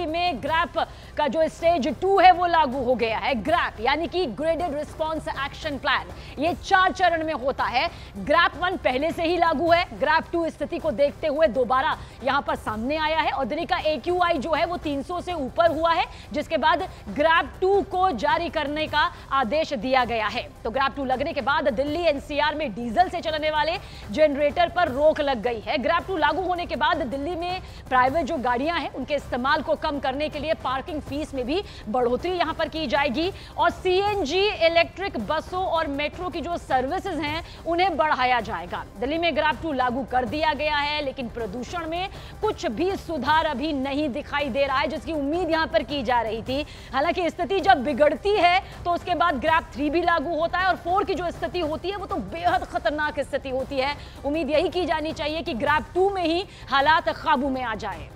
में ग्रैप का जो स्टेज 2 है वो लागू हो गया है। ग्रैप यानी कि ग्रेडेड रिस्पॉन्स एक्शन प्लान, ये 4 चरण में होता है। ग्रैप 1 पहले से ही लागू है। ग्रैप 2 स्थिति को देखते हुए दोबारा यहां पर सामने आया है और दिल्ली का AQI जो है वो 300 से ऊपर हुआ है, जिसके बाद ग्रैप 2 को जारी करने का आदेश दिया गया है। तो ग्रैप 2 लगने के बाद दिल्ली NCR में डीजल से चलने वाले जनरेटर पर रोक लग गई है। ग्रैप 2 लागू होने के बाद दिल्ली में प्राइवेट जो गाड़ियां हैं उनके इस्तेमाल को कम करने के लिए पार्किंग फीस में भी बढ़ोतरी यहां पर की जाएगी और CNG इलेक्ट्रिक बसों और मेट्रो की जो सर्विसेज हैं उन्हें बढ़ाया जाएगा। दिल्ली में ग्रैप 2 लागू कर दिया गया है, लेकिन प्रदूषण में कुछ भी सुधार अभी नहीं दिखाई दे रहा है, जिसकी उम्मीद यहां पर की जा रही थी। हालांकि स्थिति जब बिगड़ती है तो उसके बाद ग्रैप 3 भी लागू होता है और 4 की जो स्थिति होती है वो तो बेहद खतरनाक स्थिति होती है। उम्मीद यही की जानी चाहिए कि ग्रैप 2 में ही हालात काबू में आ जाए।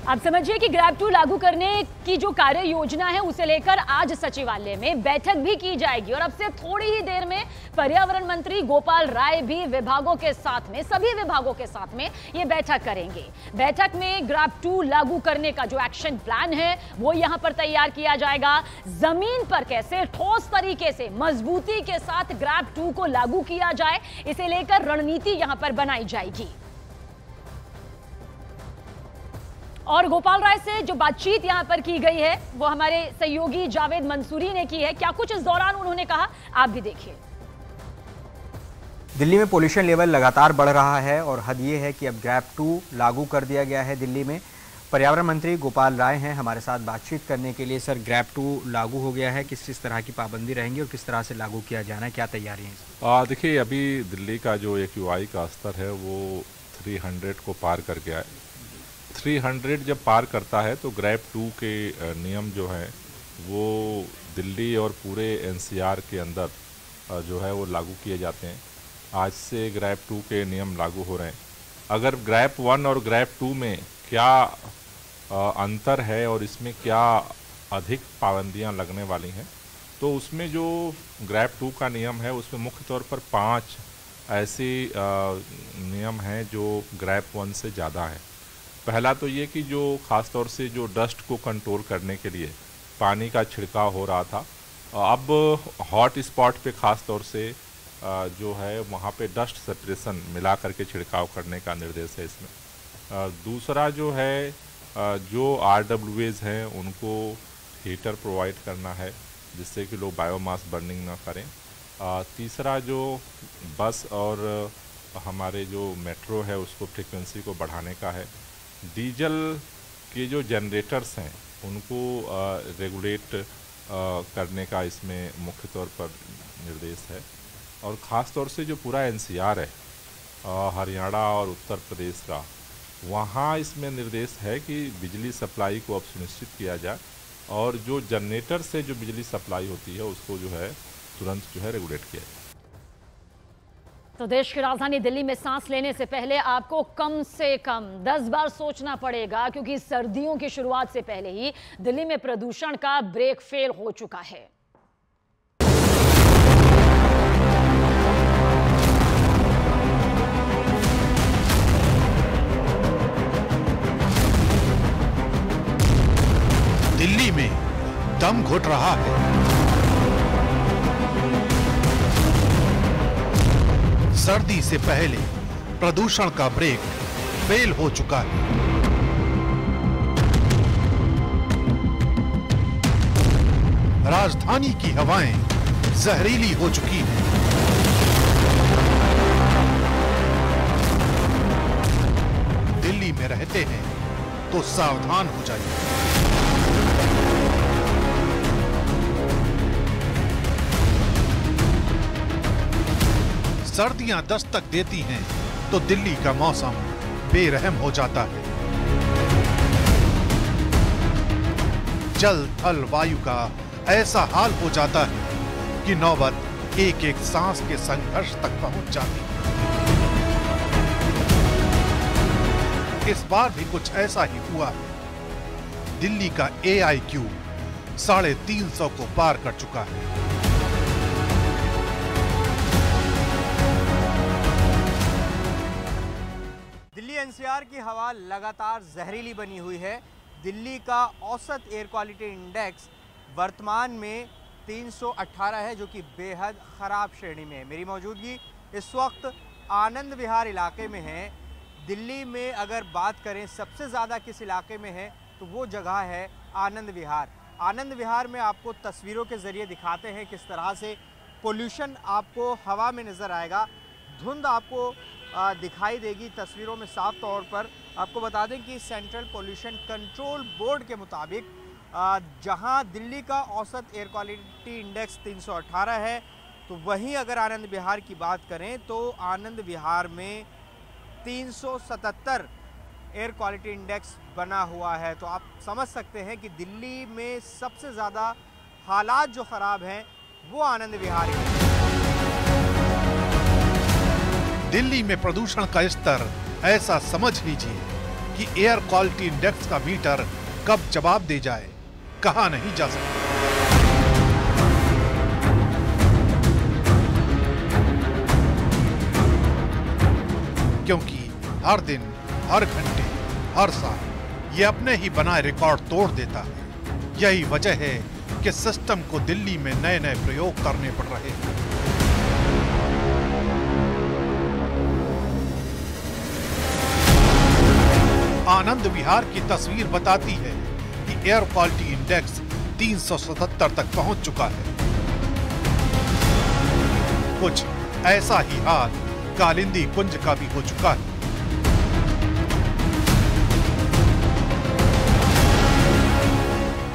आप समझिए कि ग्रैप 2 लागू करने की जो कार्य योजना है उसे लेकर आज सचिवालय में बैठक भी की जाएगी और अब से थोड़ी ही देर में पर्यावरण मंत्री गोपाल राय भी विभागों के साथ में, सभी विभागों के साथ में ये बैठक करेंगे। बैठक में ग्रैप 2 लागू करने का जो एक्शन प्लान है वो यहां पर तैयार किया जाएगा। जमीन पर कैसे ठोस तरीके से मजबूती के साथ ग्रैप 2 को लागू किया जाए, इसे लेकर रणनीति यहां पर बनाई जाएगी। और गोपाल राय से जो बातचीत यहां पर की गई है वो हमारे सहयोगी जावेद मंसूरी ने की है। क्या कुछ इस दौरान उन्होंने कहा, आप भी देखिए। दिल्ली में पोल्यूशन लेवल लगातार बढ़ रहा है और हद ये है कि अब ग्रैप 2 लागू कर दिया गया है दिल्ली में। पर्यावरण मंत्री गोपाल राय हैं हमारे साथ बातचीत करने के लिए। सर, ग्रैप 2 लागू हो गया है, किस तरह की पाबंदी रहेंगी और किस तरह से लागू किया जाना है, क्या तैयारी है? देखिए, अभी दिल्ली का जो AQI का स्तर है वो 300 को पार कर गया है। 300 जब पार करता है तो ग्रैप 2 के नियम जो हैं वो दिल्ली और पूरे NCR के अंदर जो है वो लागू किए जाते हैं। आज से ग्रैप 2 के नियम लागू हो रहे हैं। अगर ग्रैप 1 और ग्रैप 2 में क्या अंतर है और इसमें क्या अधिक पाबंदियां लगने वाली हैं, तो उसमें जो ग्रैप 2 का नियम है उसमें मुख्य तौर पर 5 ऐसे नियम हैं जो ग्रैप 1 से ज़्यादा है। पहला तो ये कि जो ख़ास तौर से जो डस्ट को कंट्रोल करने के लिए पानी का छिड़काव हो रहा था, अब हॉट स्पॉट पे ख़ास तौर से जो है वहाँ पे डस्ट सेपरेशन मिला करके छिड़काव करने का निर्देश है इसमें। दूसरा जो है जो RWAs हैं उनको हीटर प्रोवाइड करना है जिससे कि लोग बायोमास बर्निंग ना करें। तीसरा जो बस और हमारे जो मेट्रो है उसको फ्रिक्वेंसी को बढ़ाने का है। डीजल के जो जनरेटर्स हैं उनको रेगुलेट करने का इसमें मुख्य तौर पर निर्देश है। और ख़ास तौर से जो पूरा NCR है हरियाणा और उत्तर प्रदेश का, वहाँ इसमें निर्देश है कि बिजली सप्लाई को अब सुनिश्चित किया जाए और जो जनरेटर से जो बिजली सप्लाई होती है उसको जो है तुरंत जो है रेगुलेट किया जाए। तो देश की राजधानी दिल्ली में सांस लेने से पहले आपको कम से कम 10 बार सोचना पड़ेगा, क्योंकि सर्दियों की शुरुआत से पहले ही दिल्ली में प्रदूषण का ब्रेक फेल हो चुका है। दिल्ली में दम घुट रहा है। सर्दी से पहले प्रदूषण का ब्रेक फेल हो चुका है। राजधानी की हवाएं जहरीली हो चुकी हैं। दिल्ली में रहते हैं तो सावधान हो जाइए। सर्दियां दस्तक देती हैं तो दिल्ली का मौसम बेरहम हो जाता है। जल थल वायु का ऐसा हाल हो जाता है कि नौबत एक एक सांस के संघर्ष तक पहुंच जाती है। इस बार भी कुछ ऐसा ही हुआ है। दिल्ली का AIQ 350 को पार कर चुका है। एनसीआर की हवा लगातार जहरीली बनी हुई है। दिल्ली का औसत एयर क्वालिटी इंडेक्स वर्तमान में 318 है, जो कि बेहद ख़राब श्रेणी में है। मेरी मौजूदगी इस वक्त आनंद विहार इलाके में है। दिल्ली में अगर बात करें सबसे ज़्यादा किस इलाके में है तो वो जगह है आनंद विहार। आनंद विहार में आपको तस्वीरों के ज़रिए दिखाते हैं किस तरह से पोल्यूशन आपको हवा में नज़र आएगा। धुंध आपको दिखाई देगी तस्वीरों में साफ तौर पर। आपको बता दें कि सेंट्रल पोल्यूशन कंट्रोल बोर्ड के मुताबिक जहां दिल्ली का औसत एयर क्वालिटी इंडेक्स 318 है, तो वहीं अगर आनंद विहार की बात करें तो आनंद विहार में 377 एयर क्वालिटी इंडेक्स बना हुआ है। तो आप समझ सकते हैं कि दिल्ली में सबसे ज़्यादा हालात जो ख़राब हैं वो आनंद विहार है। दिल्ली में प्रदूषण का स्तर ऐसा समझ लीजिए कि एयर क्वालिटी इंडेक्स का मीटर कब जवाब दे जाए कहा नहीं जा सकता। क्योंकि हर दिन, हर घंटे, हर साल ये अपने ही बनाए रिकॉर्ड तोड़ देता है। यही वजह है कि सिस्टम को दिल्ली में नए नए प्रयोग करने पड़ रहे हैं। आनंद विहार की तस्वीर बताती है कि एयर क्वालिटी इंडेक्स 377 तक पहुंच चुका है। कुछ ऐसा ही हाल कालिंदी कुंज का भी हो चुका है।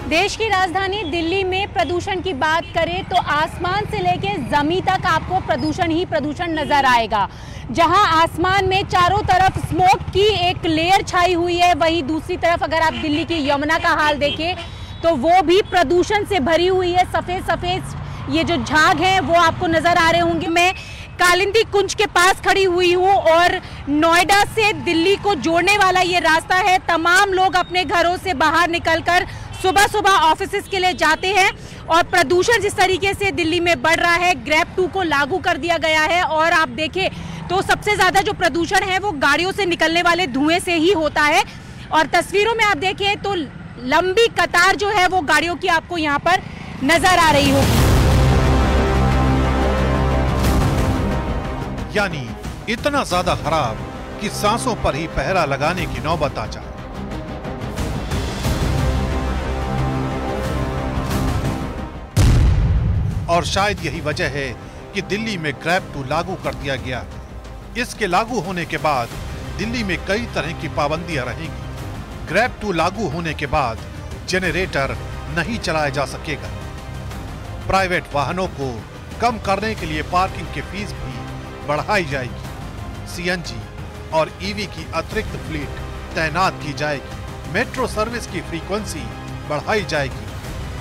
देश की राजधानी दिल्ली में प्रदूषण की बात करें तो आसमान से लेकर जमीन तक आपको प्रदूषण ही प्रदूषण नजर आएगा। जहां आसमान में चारों तरफ स्मोक की एक लेयर छाई हुई है, वहीं दूसरी तरफ अगर आप दिल्ली की यमुना का हाल देखें तो वो भी प्रदूषण से भरी हुई है। सफेद सफेद ये जो झाग हैं वो आपको नजर आ रहे होंगे। मैं कालिंदी कुंज के पास खड़ी हुई हूँ और नोएडा से दिल्ली को जोड़ने वाला ये रास्ता है। तमाम लोग अपने घरों से बाहर निकलकर सुबह सुबह ऑफिसेज के लिए जाते हैं और प्रदूषण जिस तरीके से दिल्ली में बढ़ रहा है, ग्रैप 2 को लागू कर दिया गया है। और आप देखें तो सबसे ज्यादा जो प्रदूषण है वो गाड़ियों से निकलने वाले धुएं से ही होता है। और तस्वीरों में आप देखें तो लंबी कतार जो है वो गाड़ियों की आपको यहाँ पर नजर आ रही होगी। यानी इतना ज्यादा खराब कि सांसों पर ही पहरा लगाने की नौबत आ जाए। और शायद यही वजह है कि दिल्ली में ग्रैप 2 लागू कर दिया गया है। इसके लागू होने के बाद दिल्ली में कई तरह की पाबंदियां रहेंगी। ग्रैप 2 लागू होने के बाद जनरेटर नहीं चलाया जा सकेगा। प्राइवेट वाहनों को कम करने के लिए पार्किंग की फीस भी बढ़ाई जाएगी। सीएनजी और ईवी की अतिरिक्त फ्लीट तैनात की जाएगी। मेट्रो सर्विस की फ्रीक्वेंसी बढ़ाई जाएगी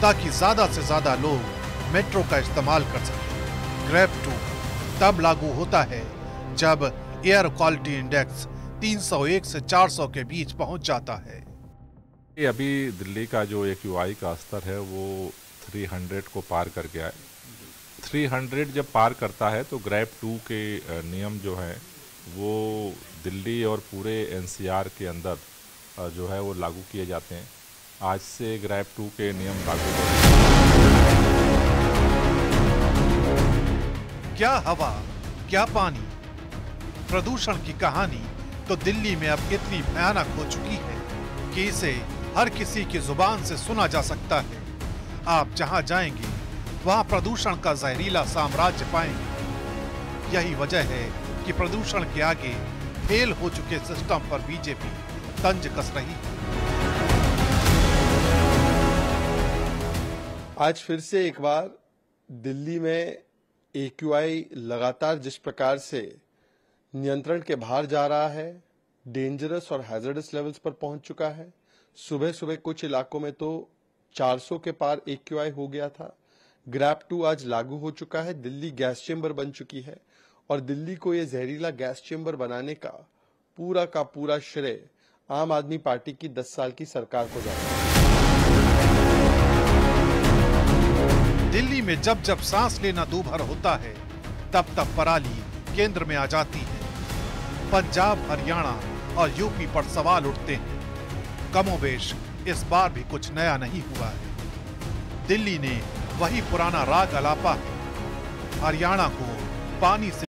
ताकि ज्यादा से ज्यादा लोग मेट्रो का इस्तेमाल कर सकें। ग्रैप 2 तब लागू होता है जब एयर क्वालिटी इंडेक्स 301 से 400 के बीच पहुंच जाता है। अभी दिल्ली का जो AQI का स्तर है वो 300 को पार कर गया है। 300 जब पार करता है तो ग्रैप 2 के नियम जो हैं वो दिल्ली और पूरे NCR के अंदर जो है वो लागू किए जाते हैं। आज से ग्रैप 2 के नियम लागू हो रहे हैं। क्या हवा, क्या पानी, प्रदूषण की कहानी तो दिल्ली में अब इतनी भयानक हो चुकी है कि इसे हर किसी की जुबान से सुना जा सकता है। आप जहां जाएंगे वहां प्रदूषण का जहरीला साम्राज्य पाएंगे। यही वजह है कि प्रदूषण के आगे फेल हो चुके सिस्टम पर बीजेपी तंज कस रही है। आज फिर से एक बार दिल्ली में AQI लगातार जिस प्रकार से नियंत्रण के बाहर जा रहा है, डेंजरस और हैजर्डस लेवल्स पर पहुंच चुका है। सुबह सुबह कुछ इलाकों में तो 400 के पार AQI हो गया था। ग्रैप 2 आज लागू हो चुका है। दिल्ली गैस चेंबर बन चुकी है और दिल्ली को यह जहरीला गैस चेंबर बनाने का पूरा श्रेय आम आदमी पार्टी की 10 साल की सरकार को जाता है। दिल्ली में जब जब सांस लेना दूभर होता है तब तब पराली केंद्र में आ जाती है। पंजाब, हरियाणा और यूपी पर सवाल उठते हैं। कमोबेश इस बार भी कुछ नया नहीं हुआ है। दिल्ली ने वही पुराना राग अलापा है। हरियाणा को पानी से